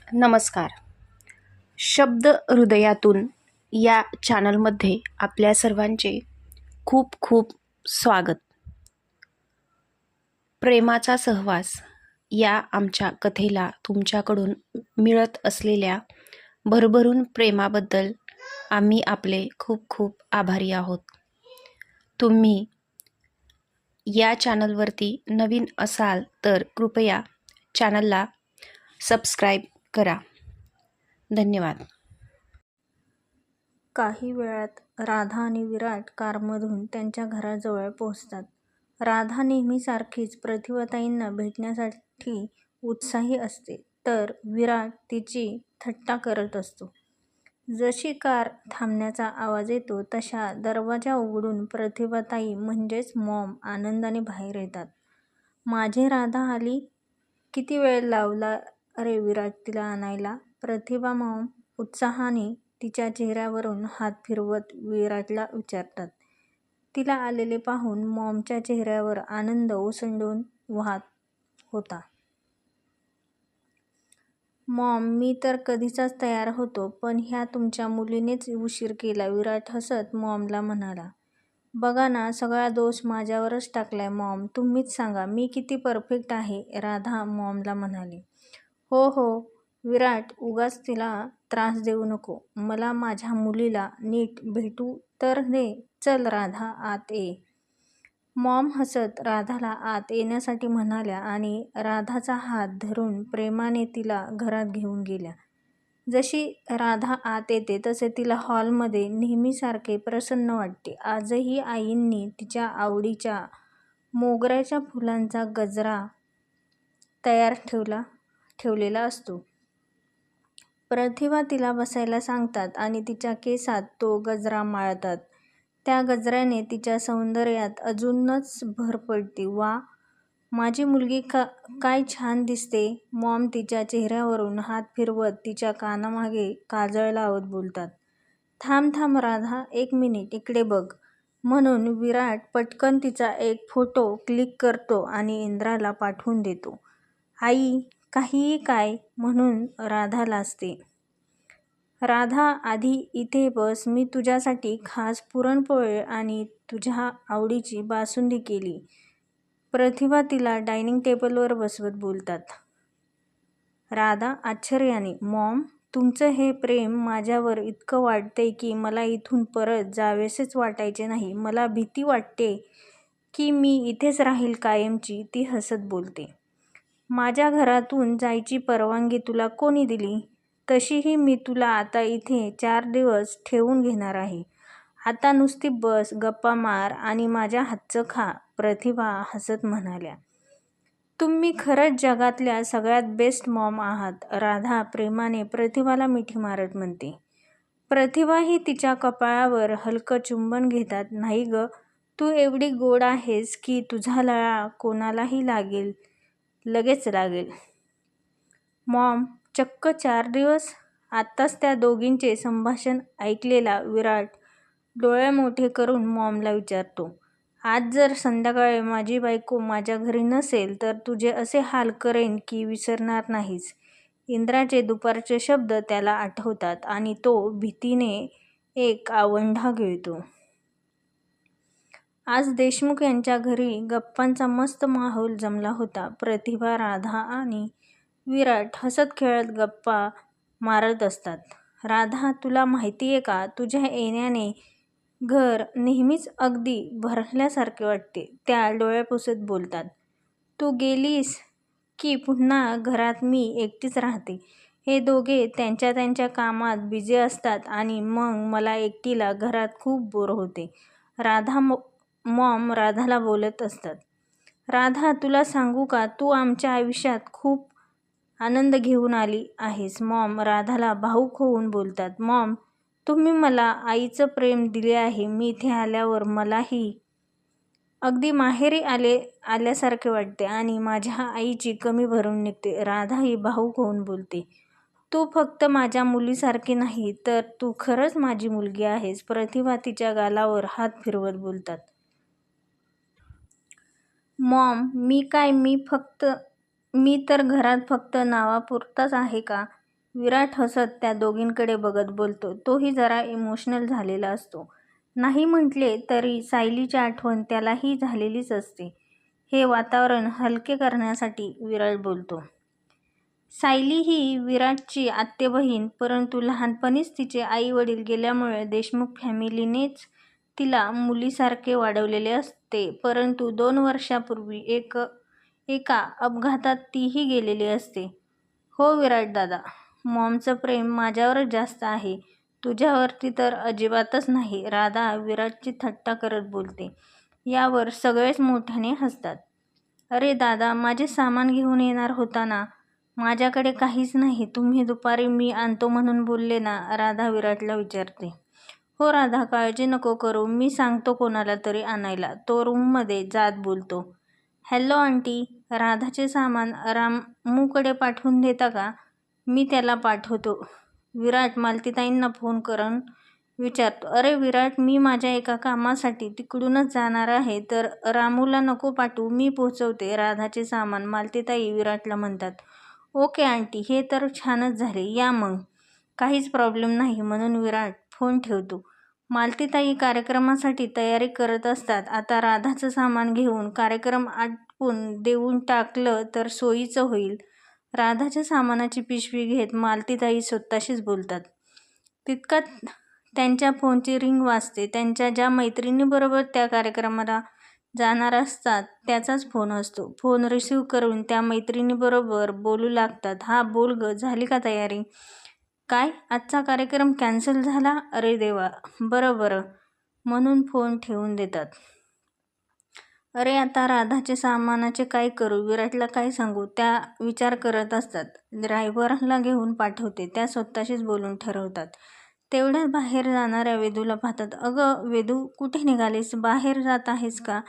नमस्कार. शब्द हृदयातून या चॅनलमध्ये आपल्या सर्वांचे खूप खूप स्वागत. प्रेमाचा सहवास या आमच्या कथेला तुमच्याकडून मिळत असलेल्या भरभरून प्रेमाबद्दल आम्ही आपले खूप खूप आभारी आहोत. तुम्ही या चॅनलवरती नवीन असाल तर कृपया चॅनलला सबस्क्राईब करा. धन्यवाद. काही वेळात राधा आणि विराट कारमधून त्यांच्या घराजवळ पोहोचतात. राधा नेहमीसारखीच प्रतिभाताईंना भेटण्यासाठी उत्साही असते, तर विराट तिची थट्टा करत असतो. जशी कार थांबण्याचा आवाज येतो तशा दरवाजा उघडून प्रतिभाताई म्हणजेच मॉम आनंदाने बाहेर येतात. माझी राधा आली. किती वेळ लावला रे विराट तिला आणायला? प्रतिभा मॉम उत्साहाने तिच्या चेहऱ्यावरून हात फिरवत विराटला विचारतात. तिला आलेले पाहून मॉमच्या चेहऱ्यावर आनंद ओसंडून वाहत होता. मॉम, मी तर कधीचाच तयार होतो, पण ह्या तुमच्या मुलीनेच उशीर केला. विराट हसत मॉमला म्हणाला. बघा ना, सगळा दोष माझ्यावरच टाकलाय मॉम. तुम्हीच सांगा मी किती परफेक्ट आहे, राधा मॉमला म्हणाली. हो हो विराट, उगाच तिला त्रास देऊ नको. मला माझ्या मुलीला नीट भेटू तर दे. चल राधा, आत ये. मॉम हसत राधाला आत येण्यासाठी म्हणाल्या आणि राधाचा हात धरून प्रेमाने तिला घरात घेऊन गेल्या. जशी राधा आत येते तसे तिला हॉलमध्ये नेहमीसारखे प्रसन्न वाटते. आजही आईंनी तिच्या आवडीच्या मोगऱ्याच्या फुलांचा गजरा तयार ठेवलेला असतो. प्रतिभा तिला बसायला सांगतात आणि तिच्या केसात तो गजरा माळतात. त्या गजऱ्याने तिच्या सौंदर्यात अजूनच भर पडते. वा, माझी मुलगी काय छान दिसते. मॉम तिच्या चेहऱ्यावरून हात फिरवत तिच्या कानामागे काजळ लावत बोलतात. थांब थांब राधा, एक मिनिट इकडे बघ. म्हणून विराट पटकन तिचा एक फोटो क्लिक करतो आणि इंद्राला पाठवून देतो. आई, काहीही काय, म्हणून राधा लाजते. राधा, आधी इथे बस. मी तुझ्यासाठी खास पुरणपोळी आणि तुझ्या आवडीची बासुंदी केली. प्रतिभा तिला डायनिंग टेबलवर बसवत बोलतात. राधा आश्चर्याने, मॉम, तुमचं हे प्रेम माझ्यावर इतकं वाटतंय की मला इथून परत जावेसेच वाटायचे नाही. मला भीती वाटते की मी इथेच राहील कायमची. ती हसत बोलते. माझ्या घरातून जायची परवानगी तुला कोणी दिली? तशीही मी तुला आता इथे 4 दिवस ठेवून घेणार आहे. आता नुसती बस, गप्पा मार आणि माझ्या हातचं खा. प्रतिभा हसत म्हणाल्या. तुम्ही खरंच जगातल्या सगळ्यात बेस्ट मॉम आहात, राधा प्रेमाने प्रतिभाला मिठी मारत म्हणते. प्रतिभाही तिच्या कपाळावर हलकं चुंबन घेतात. नाही ग, तू एवढी गोड आहेस की तुझा लळा कोणालाही लगेच लागेल. मॉम, चक्क 4 दिवस? आत्ताच त्या दोघींचे संभाषण ऐकलेला विराट डोळे मोठे करून मॉमला विचारतो. आज जर संध्याकाळी माझी बायको माझ्या घरी नसेल तर तुझे असे हाल करेन की विसरणार नाहीस. इंद्राचे दुपारचे शब्द त्याला आठवतात आणि तो भीतीने एक आवंढा गिळतो. आज देशमुख यांच्या घरी गप्पांचा मस्त माहोल जमला होता. प्रतिभा, राधा आणि विराट हसत खेळत गप्पा मारत असतात. राधा, तुला माहितीये का, तुझ्या येण्याने घर नेहमीच अगदी भरल्यासारखे वाटते. त्या डोळे पुसत बोलतात. तू गेलीस की पुन्हा घरात मी एकटीच राहते. हे दोघे त्यांच्या त्यांच्या कामात बिझी असतात आणि मग मला एकटीला घरात खूप बोर होते. राधा मॉम राधाला बोलत असतात. राधा, तुला सांगू का, तू आमच्या आयुष्यात खूप आनंद घेऊन आली आहेस. मॉम राधाला भावूक होऊन बोलतात. मॉम, तुम्ही मला आईचं प्रेम दिले आहे. मी इथे आल्यावर मलाही अगदी माहेरी आल्यासारखे वाटते आणि माझ्या आईची कमी भरून निघते. राधा ही भावूक होऊन बोलते. तू फक्त माझ्या मुलीसारखी नाही तर तू खरंच माझी मुलगी आहेस. प्रतिभा तिच्या गालावर हात फिरवत बोलतात. मॉम, मी तर घरात फक्त नावापुरताच आहे का? विराट हसत त्या दोघींकडे बघत बोलतो. तोही जरा इमोशनल झालेला असतो. नाही म्हटले तरी सायलीची आठवण त्यालाही झालेलीच असते. हे वातावरण हलके करण्यासाठी विराट बोलतो. सायली ही विराटची आत्तेबहीण, परंतु लहानपणीच तिचे आई वडील गेल्यामुळे देशमुख फॅमिलीनेच तिला मुलीसारखे वाढवलेले असते. परंतु 2 वर्षापूर्वी एका अपघातात तीही गेलेली असते. हो विराट दादा, मॉमचं प्रेम माझ्यावरच जास्त आहे, तुझ्यावरती तर अजिबातच नाही, राधा विराटची थट्टा करत बोलते. यावर सगळेच मोठ्याने हसतात. अरे दादा, माझे सामान घेऊन येणार होता ना? माझ्याकडे काहीच नाही, तुम्ही दुपारी मी आणतो म्हणून बोलले ना, राधा विराटला विचारते. हो राधा, काळजी नको करू, मी सांगतो कोणाला तरी आणायला, तो रूममध्ये जात बोलतो. हॅलो आंटी, राधाचे सामान रामूकडे पाठवून देता का? मी त्याला पाठवतो, विराट मालतीताईंना फोन करून विचारतो. अरे विराट, मी माझ्या एका कामासाठी तिकडूनच जाणार आहे, तर रामूला नको पाठवू, मी पोहोचवते राधाचे सामान, मालतीताई विराटला म्हणतात. ओके आंटी, हे तर छानच झाले, या मग, काहीच प्रॉब्लेम नाही, म्हणून विराट फोन ठेवतो. मालतीताई कार्यक्रमासाठी तयारी करत असतात. आता राधाचं सामान घेऊन कार्यक्रम आटपून देऊन टाकलं तर सोयीचं होईल. राधाच्या सामानाची पिशवी घेत मालतीताई स्वतःशीच बोलतात. तितक्यात त्यांच्या फोनची रिंग वाजते. त्यांच्या ज्या मैत्रिणीबरोबर त्या कार्यक्रमाला जाणार असतात त्याचाच फोन असतो. फोन रिसीव्ह करून त्या मैत्रिणीबरोबर बोलू लागतात. हा बोल ग, झाली का तयारी? काय, आजचा कार्यक्रम कॅन्सल झाला? अरे देवा, बरं म्हणून फोन ठेवून देतात. अरे आता राधाचे सामानाचे काय करू, विराटला काय सांगू, त्या विचार करत असतात. ड्रायव्हरला घेऊन पाठवते, त्या स्वतःशीच बोलून ठरवतात. तेवढ्यात बाहेर जाणाऱ्या वेदूला पाहतात. अगं वेदू, कुठे निघालीस, बाहेर जात आहेस का?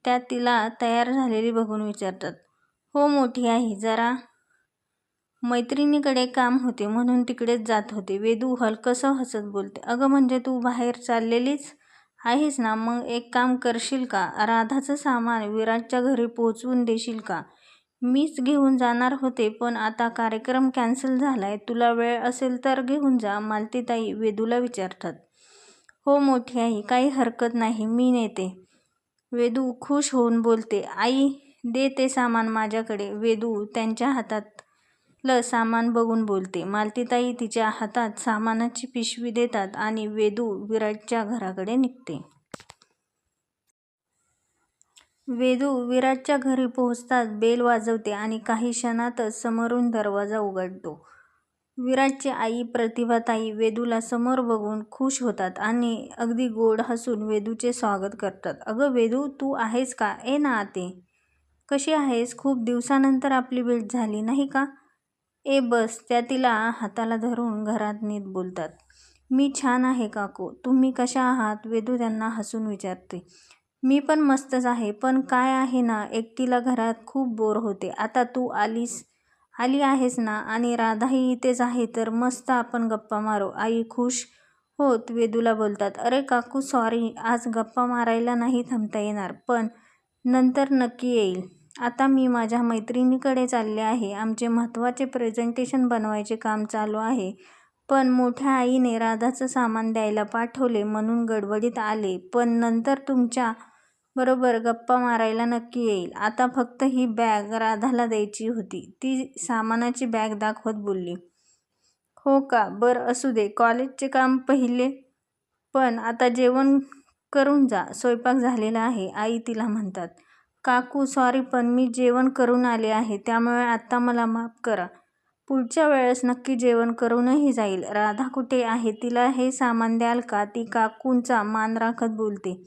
त्या तिला तयार झालेली बघून विचारतात. हो मोठी आई, जरा मैत्रिणीकडे काम होते म्हणून तिकडेच जात होते, वेदू हलकसं हसत बोलते. अगं म्हणजे तू बाहेर चाललेलीच आहेस ना, मग एक काम करशील का, राधाचं सामान विराटच्या घरी पोहोचवून देशील का? मीच घेऊन जाणार होते, पण आता कार्यक्रम कॅन्सल झालाय, तुला वेळ असेल तर घेऊन जा, मालतीताई वेदूला विचारतात. हो मोठी आई, काही हरकत नाही, मी नेते, वेदू खुश होऊन बोलते. आई, दे ते सामान माझ्याकडे, वेदू त्यांच्या हातातलं सामान बघून बोलते. मालतीताई तिच्या हातात सामानाची पिशवी देतात आणि वेदू विराटच्या घराकडे निघते. वेदू विराटच्या घरी पोहोचताच बेल वाजवते आणि काही क्षणातच समोरून दरवाजा उघडतो. विराटची आई प्रतिभाताई वेदूला समोर बघून खुश होतात आणि अगदी गोड हसून वेदूचे स्वागत करतात. अगं वेदू, तू आहेस का? ए ना आते, कशी आहेस? खूप दिवसानंतर आपली भेट झाली नाही का? ए बस, त्या तिला हाताला धरून घरात नेत बोलतात. मी छान आहे काकू, तुम्ही कशा आहात? वेदू त्यांना हसून विचारते. मी पण मस्तच आहे, पण काय आहे ना, एकटीला घरात खूप बोर होते, आता तू आली आहेस ना आणि राधाही इथेच आहे, तर मस्त आपण गप्पा मारू, आई खुश होत वेदूला बोलतात. अरे काकू सॉरी, आज गप्पा मारायला नाही थांबता येणार, पण नंतर नक्की येईल. आता मी माझ्या मैत्रिणीकडे चालले आहे, आमचे महत्त्वाचे प्रेझेंटेशन बनवायचे काम चालू आहे, पण मोठ्या आईने राधाचं सामान द्यायला पाठवले म्हणून गडबडीत आले, पण नंतर तुमच्या बरोबर गप्पा मारायला नक्की येईल. आता फक्त ही बॅग राधाला द्यायची होती, ती सामानाची बॅग दाखवत बोलली. हो का, बरं असू दे, कॉलेजचे काम पहिले, पण आता जेवण करून जा, स्वयंपाक झालेला आहे, आई तिला म्हणतात. काकू सॉरी, पण मी जेवण करून आले आहे, त्यामुळे आत्ता मला माफ करा, पुढच्या वेळेस नक्की जेवण करूनही जाईल. राधा कुठे आहे, तिला हे सामान द्याल का, ती काकूंचा मान राखत बोलते.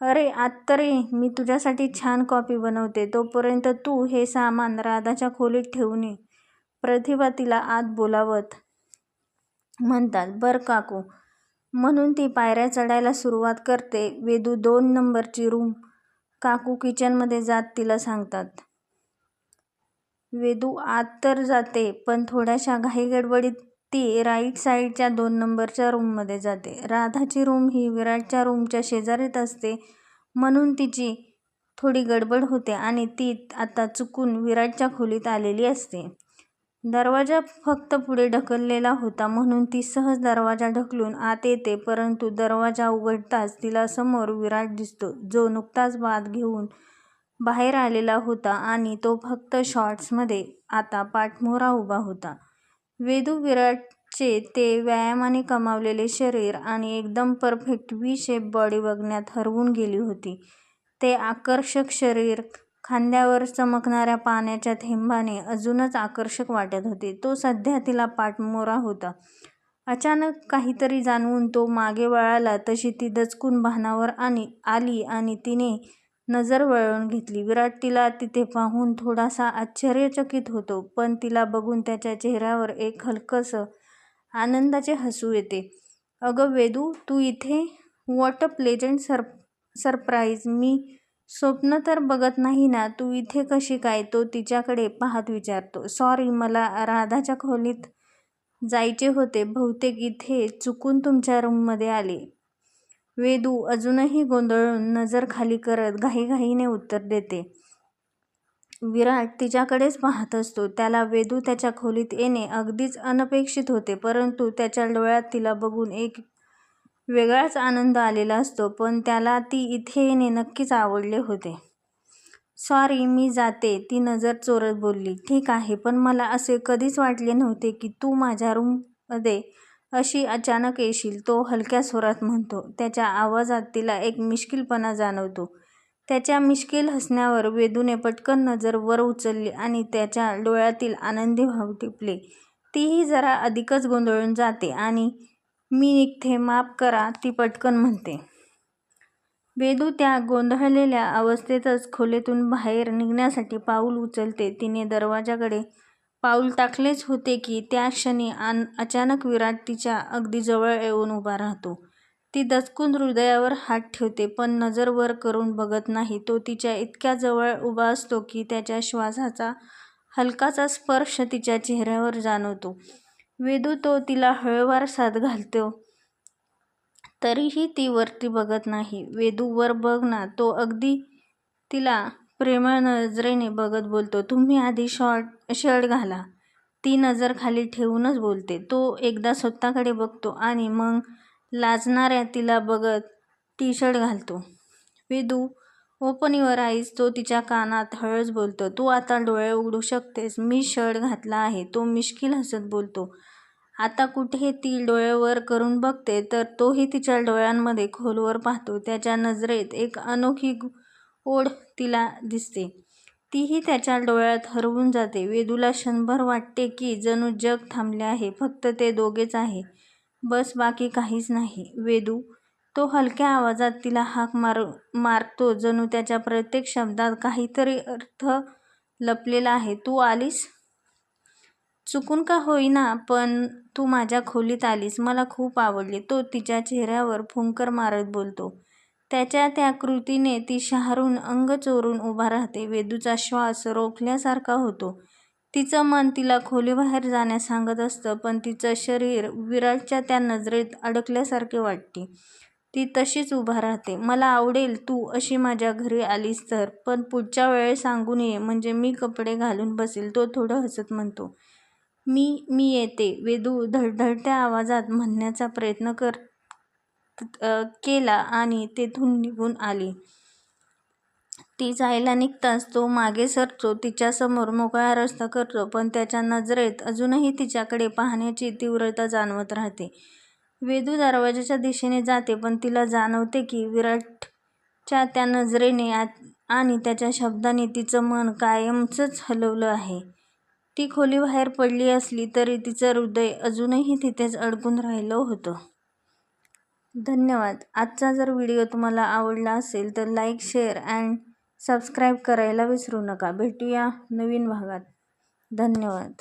अरे आत्तरे, मी तुझ्यासाठी छान कॉफी बनवते, तोपर्यंत तू हे सामान राधाच्या खोलीत ठेवून ये, प्रतिभा तिला आत बोलावत म्हणतात. बरं काकू, म्हणून ती पायऱ्या चढायला सुरुवात करते. वेदू 2 नंबरची रूम काकू किचनमध्ये जात तिला सांगतात. वेदू आत तर जाते, पण थोड्याशा घाईगडबडीत ती राईट साईडच्या 2 नंबरच्या रूममध्ये जाते. राधाची रूम ही विराटच्या रूमच्या शेजारीच असते, म्हणून तिची थोडी गडबड होते आणि ती आता चुकून विराटच्या खोलीत आलेली असते. दरवाजा फक्त पुढे ढकललेला होता म्हणून ती सहज दरवाजा ढकलून आत येते, परंतु दरवाजा उघडताच तिला समोर विराट दिसतो, जो नुकताच बाथ घेऊन बाहेर आलेला होता आणि तो फक्त शॉर्ट्समध्ये आता पाठमोरा उभा होता. वेदू विराटचे ते व्यायामाने कमावलेले शरीर आणि एकदम परफेक्ट V-शेप बॉडी बघण्यात हरवून गेली होती. ते आकर्षक शरीर खांद्यावर चमकणाऱ्या पाण्याच्या थेंबाने अजूनच आकर्षक वाटत होते. तो सध्या तिला पाठमोरा होता. अचानक काहीतरी जाणवून तो मागे वळाला तशी ती दचकून भानावर आली आणि तिने नजर वळवून घेतली. विराट तिला तिथे पाहून थोडासा आश्चर्यचकित होतो, पण तिला बघून त्याच्या चेहऱ्यावर एक हलकंसं आनंदाचे हसू येते. "अगं वेदू, तू इथे? What a pleasant surprise. मी स्वप्न तर बघत नाही ना? तू इथे कशी काय?" तो तिच्याकडे पाहत विचारतो. "सॉरी, मला राधाच्या खोलीत जायचे होते. बहुतेक इथे चुकून तुमच्या रूममध्ये आले." वेदू अजूनही गोंधळून नजर खाली करत घाईघाईने उत्तर देते. विराट तिच्याकडेच पाहत असतो. त्याला वेदू त्याच्या खोलीत येणे अगदीच अनपेक्षित होते, परंतु त्याच्या डोळ्यात तिला बघून एक वेगळाच आनंद आलेला असतो. पण त्याला ती इथे येणे नक्कीच आवडले होते. "सॉरी, मी जाते," ती नजर चोरत बोलली. "ठीक आहे, पण मला असे कधीच वाटले नव्हते की तू माझ्या रूममध्ये अशी अचानक येशील," तो हलक्या स्वरात म्हणतो. त्याच्या आवाजात तिला एक मिश्किलपणा जाणवतो. त्याच्या मिश्किल हसण्यावर वेदूने पटकन नजर वर उचलली आणि त्याच्या डोळ्यातील आनंदी भाव टिपले. तीही जरा अधिकच गोंधळून जाते आणि "मी निघते, माफ करा," ती पटकन म्हणते. वेदू त्या गोंधळलेल्या अवस्थेतच खोलीतून बाहेर निघण्यासाठी पाऊल उचलते. तिने दरवाजाकडे पाऊल टाकलेच होते की त्या क्षणी अचानक विराट तिच्या अगदी जवळ येऊन उभा राहतो. ती दचकून हृदयावर हात ठेवते, पण नजर वर करून बघत नाही. तो तिच्या इतक्या जवळ उभा असतो की त्याच्या श्वासाचा हलकासा स्पर्श तिच्या चेहऱ्यावर जाणवतो. वेदू तो तिला हळूवार साद घालतो, तरीही ती वरती बघत नाही. "वेदू, वर बघ ना," तो अगदी तिला प्रेमळ नजरेने बघत बोलतो. "तुम्ही आधी शर्ट घाला," ती नजर खाली ठेवूनच बोलते. तो एकदा स्वतःकडे बघतो आणि मग लाजणाऱ्या तिला बघत टी-शर्ट घालतो. "वेदू, ओपन युअर आईज," तो तिच्या कानात हळूच बोलतो. "तू आता डोळे उघडू शकतेस. मी शर्ट घातला आहे," तो मिश्किल हसत बोलतो. आता कुठे ती डोळे वर करून बघते, तर तोही तिच्या डोळ्यांमध्ये खोलवर पाहतो. त्याच्या नजरेत एक अनोखी ओढ तिला दिसते. तीही त्याच्या डोळ्यात हरवून जाते. वेदूला क्षणभर वाटते की जणू जग थांबले आहे. फक्त ते दोघेच आहे. बस, बाकी काहीच नाही. "वेदू," तो हलक्या आवाजात तिला हाक मारतो, जणू त्याच्या प्रत्येक शब्दात काहीतरी अर्थ लपलेला आहे. "तू आलीस? चुकून का होईना, पण तू माझ्या खोलीत आलीस. मला खूप आवडले," तो तिच्या चेहऱ्यावर फुंकर मारत बोलतो. त्याच्या त्या कृतीने ती शहारून अंग चोरून उभा राहते. वेदूचा श्वास रोखल्यासारखा होतो. तिचं मन तिला खोलीबाहेर जाण्यास सांगत असतं, पण तिचं शरीर विराटच्या त्या नजरेत अडकल्यासारखे वाटते. ती तशीच उभा राहते. "मला आवडेल तू अशी माझ्या घरी आलीस तर, पण पुढच्या वेळेस सांगून ये, म्हणजे मी कपडे घालून बसेल," तो थोडं हसत म्हणतो. मी येते," वेदू धडधडत्या आवाजात म्हणण्याचा प्रयत्न केला आणि तेथून निघून आली. ती जायला निघताच तो मागे सरतो, तिच्यासमोर मोकळा रस्ता करतो, पण त्याच्या नजरेत अजूनही तिच्याकडे पाहण्याची तीव्रता जाणवत राहते. वेदू दरवाजाच्या दिशेने जाते, पण तिला जाणवते की विराटच्या त्या नजरेने आणि त्याच्या शब्दांनी तिचं मन कायमचंच हलवलं आहे. ती खोलीबाहेर पडली असली तरी तिचं हृदय अजूनही तिथेच अडकून राहिलं होतं. धन्यवाद. आजचा जर व्हिडिओ तुम्हाला आवडला असेल तर लाईक, शेअर अँड सबस्क्राईब करायला विसरू नका. भेटूया नवीन भागात. धन्यवाद.